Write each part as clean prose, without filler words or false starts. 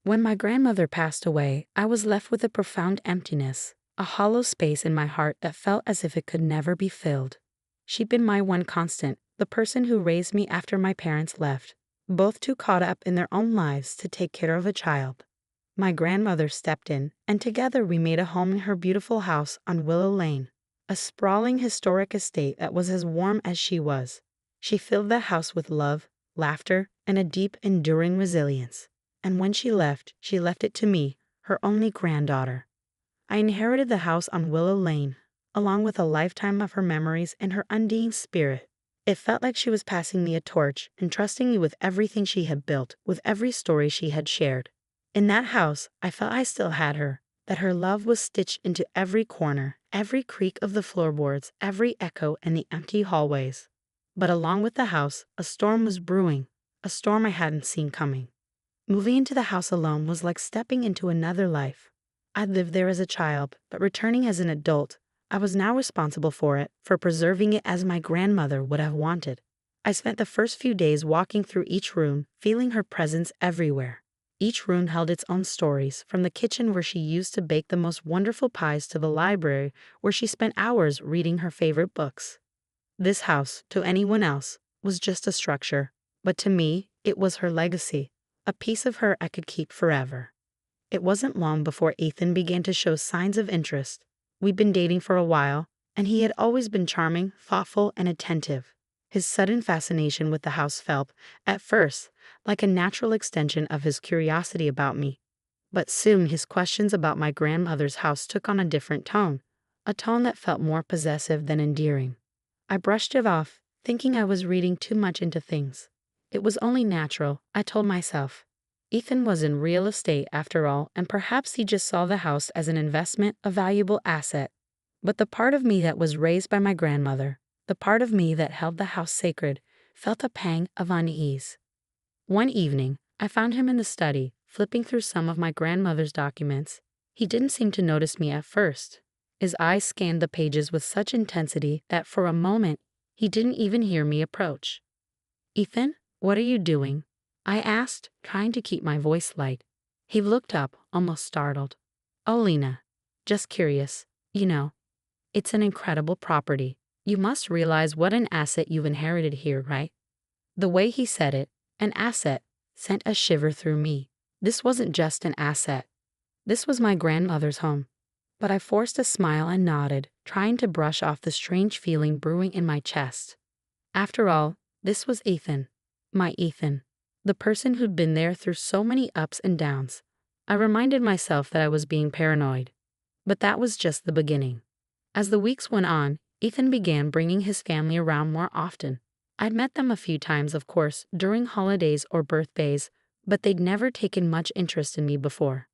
When my grandmother passed away, I was left with a profound emptiness, a hollow space in my heart that felt as if it could never be filled. She'd been my one constant, the person who raised me after my parents left, both too caught up in their own lives to take care of a child. My grandmother stepped in, and together we made a home in her beautiful house on Willow Lane, a sprawling historic estate that was as warm as she was. She filled the house with love, laughter, and a deep, enduring resilience. And when she left it to me, her only granddaughter. I inherited the house on Willow Lane, along with a lifetime of her memories and her undying spirit. It felt like she was passing me a torch, entrusting me with everything she had built, with every story she had shared. In that house, I felt I still had her, that her love was stitched into every corner, every creak of the floorboards, every echo in the empty hallways. But along with the house, a storm was brewing, a storm I hadn't seen coming. Moving into the house alone was like stepping into another life. I'd lived there as a child, but returning as an adult, I was now responsible for it, for preserving it as my grandmother would have wanted. I spent the first few days walking through each room, feeling her presence everywhere. Each room held its own stories, from the kitchen where she used to bake the most wonderful pies to the library where she spent hours reading her favorite books. This house, to anyone else, was just a structure, but to me, it was her legacy, a piece of her I could keep forever. It wasn't long before Ethan began to show signs of interest. We'd been dating for a while, and he had always been charming, thoughtful, and attentive. His sudden fascination with the house felt, at first, like a natural extension of his curiosity about me. But soon his questions about my grandmother's house took on a different tone, a tone that felt more possessive than endearing. I brushed it off, thinking I was reading too much into things. It was only natural, I told myself. Ethan was in real estate after all, and perhaps he just saw the house as an investment, a valuable asset. But the part of me that was raised by my grandmother, the part of me that held the house sacred, felt a pang of unease. One evening, I found him in the study, flipping through some of my grandmother's documents. He didn't seem to notice me at first. His eyes scanned the pages with such intensity that for a moment, he didn't even hear me approach. "Ethan, what are you doing?" I asked, trying to keep my voice light. He looked up, almost startled. "Oh, Lena, just curious. You know, it's an incredible property. You must realize what an asset you've inherited here, right?" The way he said it, an asset, sent a shiver through me. This wasn't just an asset. This was my grandmother's home. But I forced a smile and nodded, trying to brush off the strange feeling brewing in my chest. After all, this was Ethan, my Ethan, the person who'd been there through so many ups and downs. I reminded myself that I was being paranoid. But that was just the beginning. As the weeks went on, Ethan began bringing his family around more often. I'd met them a few times, of course, during holidays or birthdays, but they'd never taken much interest in me before.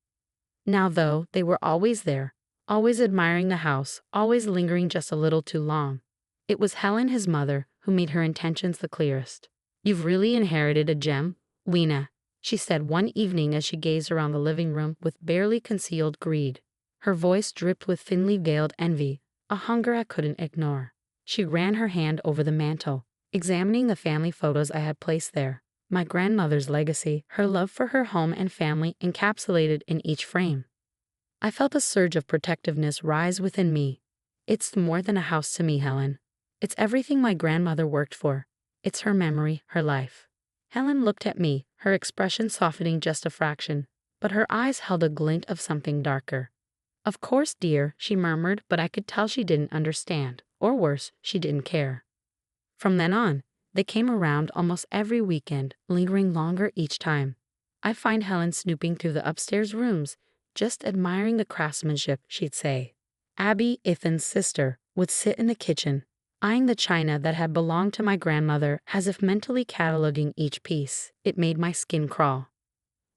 Now, though, they were always there, always admiring the house, always lingering just a little too long. It was Helen, his mother, who made her intentions the clearest. "You've really inherited a gem, Lena," she said one evening as she gazed around the living room with barely concealed greed. Her voice dripped with thinly veiled envy, a hunger I couldn't ignore. She ran her hand over the mantel, examining the family photos I had placed there. My grandmother's legacy, her love for her home and family encapsulated in each frame. I felt a surge of protectiveness rise within me. "It's more than a house to me, Helen. It's everything my grandmother worked for. It's her memory, her life." Helen looked at me, her expression softening just a fraction, but her eyes held a glint of something darker. "Of course, dear," she murmured, but I could tell she didn't understand, or worse, she didn't care. From then on, they came around almost every weekend, lingering longer each time. I find Helen snooping through the upstairs rooms, just admiring the craftsmanship, she'd say. Abby, Ethan's sister, would sit in the kitchen, eyeing the china that had belonged to my grandmother as if mentally cataloging each piece. It made my skin crawl.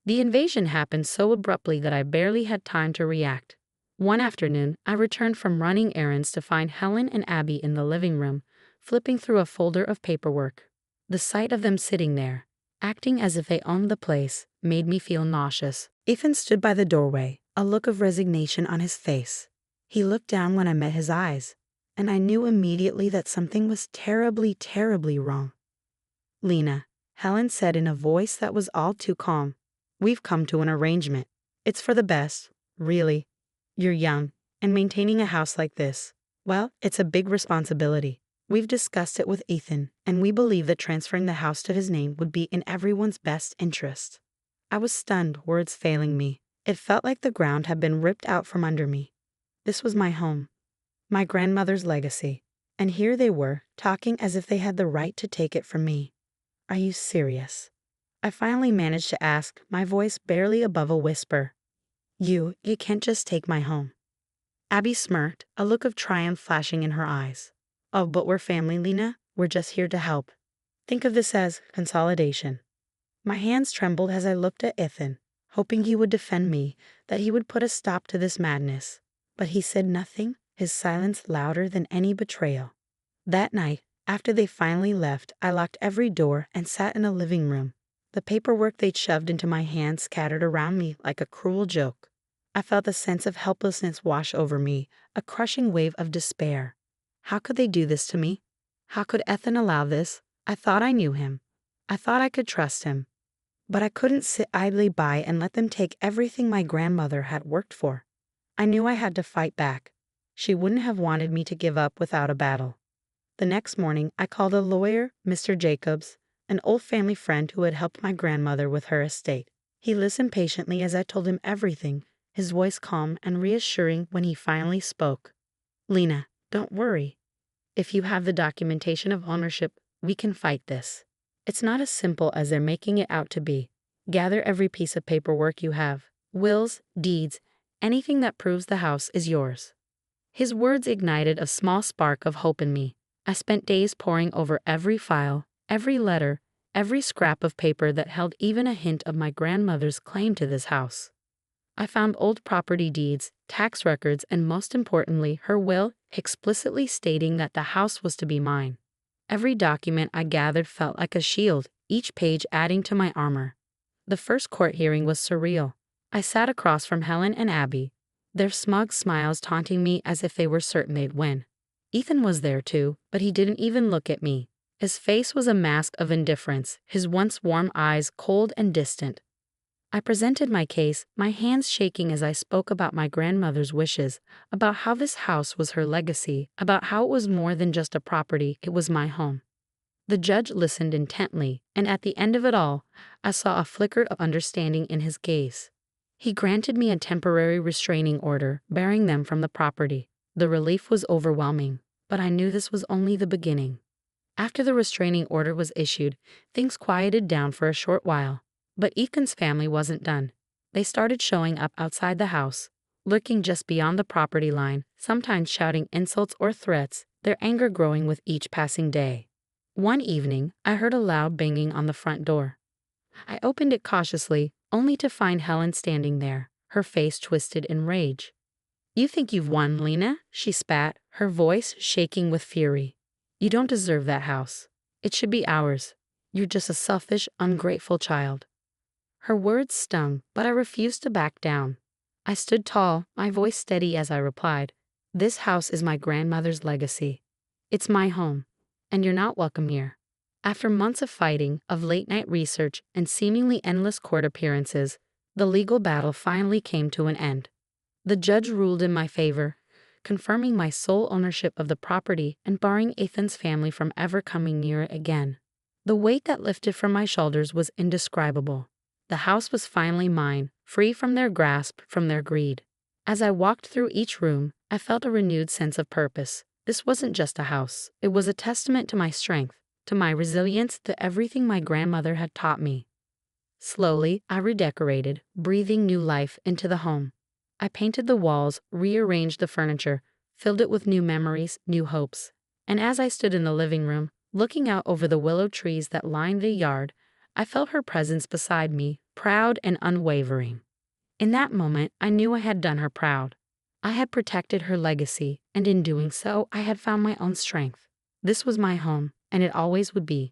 The invasion happened so abruptly that I barely had time to react. One afternoon, I returned from running errands to find Helen and Abby in the living room, flipping through a folder of paperwork. The sight of them sitting there, acting as if they owned the place, made me feel nauseous. Ethan stood by the doorway, a look of resignation on his face. He looked down when I met his eyes, and I knew immediately that something was terribly, terribly wrong. "Lena," Helen said in a voice that was all too calm, We've come to an arrangement. It's for the best, really. You're young, and maintaining a house like this, well, it's a big responsibility. We've discussed it with Ethan, and we believe that transferring the house to his name would be in everyone's best interest. I was stunned, words failing me. It felt like the ground had been ripped out from under me. This was my home, my grandmother's legacy, and here they were, talking as if they had the right to take it from me. Are you serious? I finally managed to ask, my voice barely above a whisper. You can't just take my home. Abby smirked, a look of triumph flashing in her eyes. Oh, but we're family, Lena. We're just here to help. Think of this as consolidation. My hands trembled as I looked at Ethan, hoping he would defend me, that he would put a stop to this madness. But he said nothing, his silence louder than any betrayal. That night, after they finally left, I locked every door and sat in a living room. The paperwork they'd shoved into my hands scattered around me like a cruel joke. I felt a sense of helplessness wash over me, a crushing wave of despair. How could they do this to me? How could Ethan allow this? I thought I knew him. I thought I could trust him. But I couldn't sit idly by and let them take everything my grandmother had worked for. I knew I had to fight back. She wouldn't have wanted me to give up without a battle. The next morning, I called a lawyer, Mr. Jacobs, an old family friend who had helped my grandmother with her estate. He listened patiently as I told him everything, his voice calm and reassuring when he finally spoke. Lena, don't worry. If you have the documentation of ownership, we can fight this. It's not as simple as they're making it out to be. Gather every piece of paperwork you have, wills, deeds, anything that proves the house is yours. His words ignited a small spark of hope in me. I spent days poring over every file, every letter, every scrap of paper that held even a hint of my grandmother's claim to this house. I found old property deeds, tax records, and most importantly, her will explicitly stating that the house was to be mine. Every document I gathered felt like a shield, each page adding to my armor. The first court hearing was surreal. I sat across from Helen and Abby, their smug smiles taunting me as if they were certain they'd win. Ethan was there too, but he didn't even look at me. His face was a mask of indifference, his once warm eyes cold and distant. I presented my case, my hands shaking as I spoke about my grandmother's wishes, about how this house was her legacy, about how it was more than just a property, it was my home. The judge listened intently, and at the end of it all, I saw a flicker of understanding in his gaze. He granted me a temporary restraining order, barring them from the property. The relief was overwhelming, but I knew this was only the beginning. After the restraining order was issued, things quieted down for a short while. But Ethan's family wasn't done. They started showing up outside the house, lurking just beyond the property line, sometimes shouting insults or threats, their anger growing with each passing day. One evening, I heard a loud banging on the front door. I opened it cautiously, only to find Helen standing there, her face twisted in rage. You think you've won, Lena? She spat, her voice shaking with fury. You don't deserve that house. It should be ours. You're just a selfish, ungrateful child. Her words stung, but I refused to back down. I stood tall, my voice steady as I replied, This house is my grandmother's legacy. It's my home, and you're not welcome here. After months of fighting, of late-night research, and seemingly endless court appearances, the legal battle finally came to an end. The judge ruled in my favor, confirming my sole ownership of the property and barring Ethan's family from ever coming near it again. The weight that lifted from my shoulders was indescribable. The house was finally mine, free from their grasp, from their greed. As I walked through each room, I felt a renewed sense of purpose. This wasn't just a house. It was a testament to my strength, to my resilience, to everything my grandmother had taught me. Slowly, I redecorated, breathing new life into the home. I painted the walls, rearranged the furniture, filled it with new memories, new hopes. And as I stood in the living room, looking out over the willow trees that lined the yard, I felt her presence beside me, proud and unwavering. In that moment, I knew I had done her proud. I had protected her legacy, and in doing so, I had found my own strength. This was my home, and it always would be.